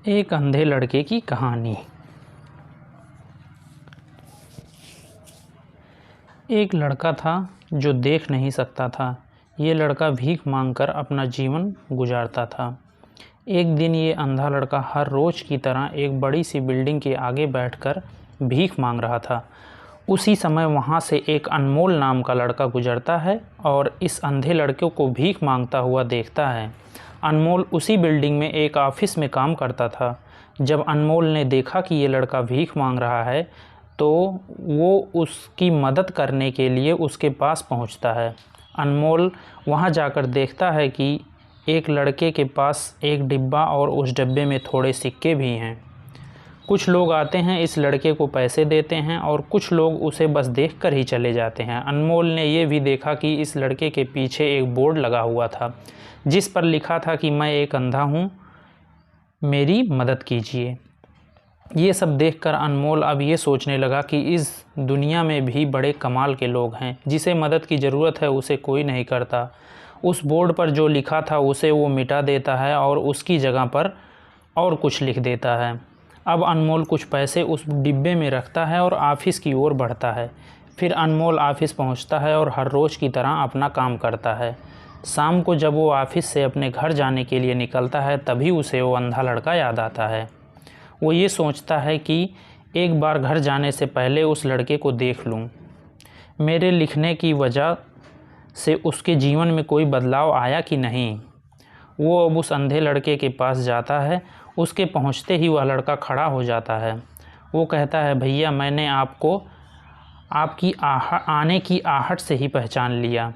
एक अंधे लड़के की कहानी। एक लड़का था जो देख नहीं सकता था। ये लड़का भीख मांगकर अपना जीवन गुजारता था। एक दिन ये अंधा लड़का हर रोज़ की तरह एक बड़ी सी बिल्डिंग के आगे बैठकर भीख मांग रहा था। उसी समय वहाँ से एक अनमोल नाम का लड़का गुजरता है और इस अंधे लड़के को भीख मांगता हुआ देखता है। अनमोल उसी बिल्डिंग में एक ऑफिस में काम करता था। जब अनमोल ने देखा कि ये लड़का भीख मांग रहा है तो वो उसकी मदद करने के लिए उसके पास पहुंचता है। अनमोल वहां जाकर देखता है कि एक लड़के के पास एक डिब्बा और उस डिब्बे में थोड़े सिक्के भी हैं। कुछ लोग आते हैं, इस लड़के को पैसे देते हैं और कुछ लोग उसे बस देखकर ही चले जाते हैं। अनमोल ने ये भी देखा कि इस लड़के के पीछे एक बोर्ड लगा हुआ था जिस पर लिखा था कि मैं एक अंधा हूँ, मेरी मदद कीजिए। ये सब देखकर अनमोल अब ये सोचने लगा कि इस दुनिया में भी बड़े कमाल के लोग हैं। जिसे मदद की ज़रूरत है उसे कोई नहीं करता। उस बोर्ड पर जो लिखा था उसे वो मिटा देता है और उसकी जगह पर और कुछ लिख देता है। अब अनमोल कुछ पैसे उस डिब्बे में रखता है और ऑफिस की ओर बढ़ता है। फिर अनमोल ऑफिस पहुंचता है और हर रोज़ की तरह अपना काम करता है। शाम को जब वो ऑफिस से अपने घर जाने के लिए निकलता है तभी उसे वो अंधा लड़का याद आता है। वो ये सोचता है कि एक बार घर जाने से पहले उस लड़के को देख लूँ। मेरे लिखने की वजह से उसके जीवन में कोई बदलाव आया कि नहीं। वो अब उस अंधे लड़के के पास जाता है। उसके पहुंचते ही वह लड़का खड़ा हो जाता है। वो कहता है, भैया मैंने आपको आपकी आने की आहट से ही पहचान लिया।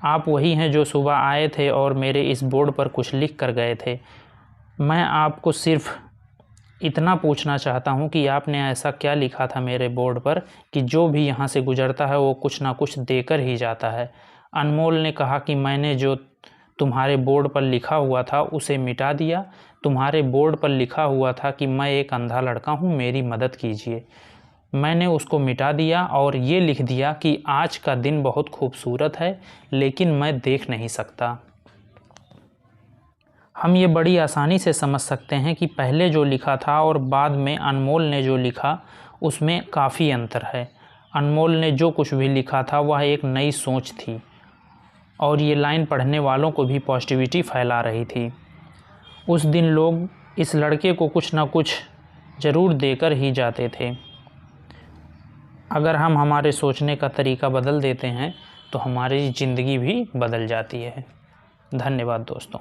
आप वही हैं जो सुबह आए थे और मेरे इस बोर्ड पर कुछ लिख कर गए थे। मैं आपको सिर्फ इतना पूछना चाहता हूँ कि आपने ऐसा क्या लिखा था मेरे बोर्ड पर कि जो भी यहाँ से गुजरता है वो कुछ ना कुछ देकर ही जाता है। अनमोल ने कहा कि मैंने जो तुम्हारे बोर्ड पर लिखा हुआ था उसे मिटा दिया। तुम्हारे बोर्ड पर लिखा हुआ था कि मैं एक अंधा लड़का हूँ, मेरी मदद कीजिए। मैंने उसको मिटा दिया और ये लिख दिया कि आज का दिन बहुत खूबसूरत है लेकिन मैं देख नहीं सकता। हम ये बड़ी आसानी से समझ सकते हैं कि पहले जो लिखा था और बाद में अनमोल ने जो लिखा उसमें काफ़ी अंतर है। अनमोल ने जो कुछ भी लिखा था वह एक नई सोच थी और ये लाइन पढ़ने वालों को भी पॉजिटिविटी फैला रही थी। उस दिन लोग इस लड़के को कुछ ना कुछ ज़रूर देकर ही जाते थे। अगर हम हमारे सोचने का तरीका बदल देते हैं तो हमारी ज़िंदगी भी बदल जाती है। धन्यवाद दोस्तों।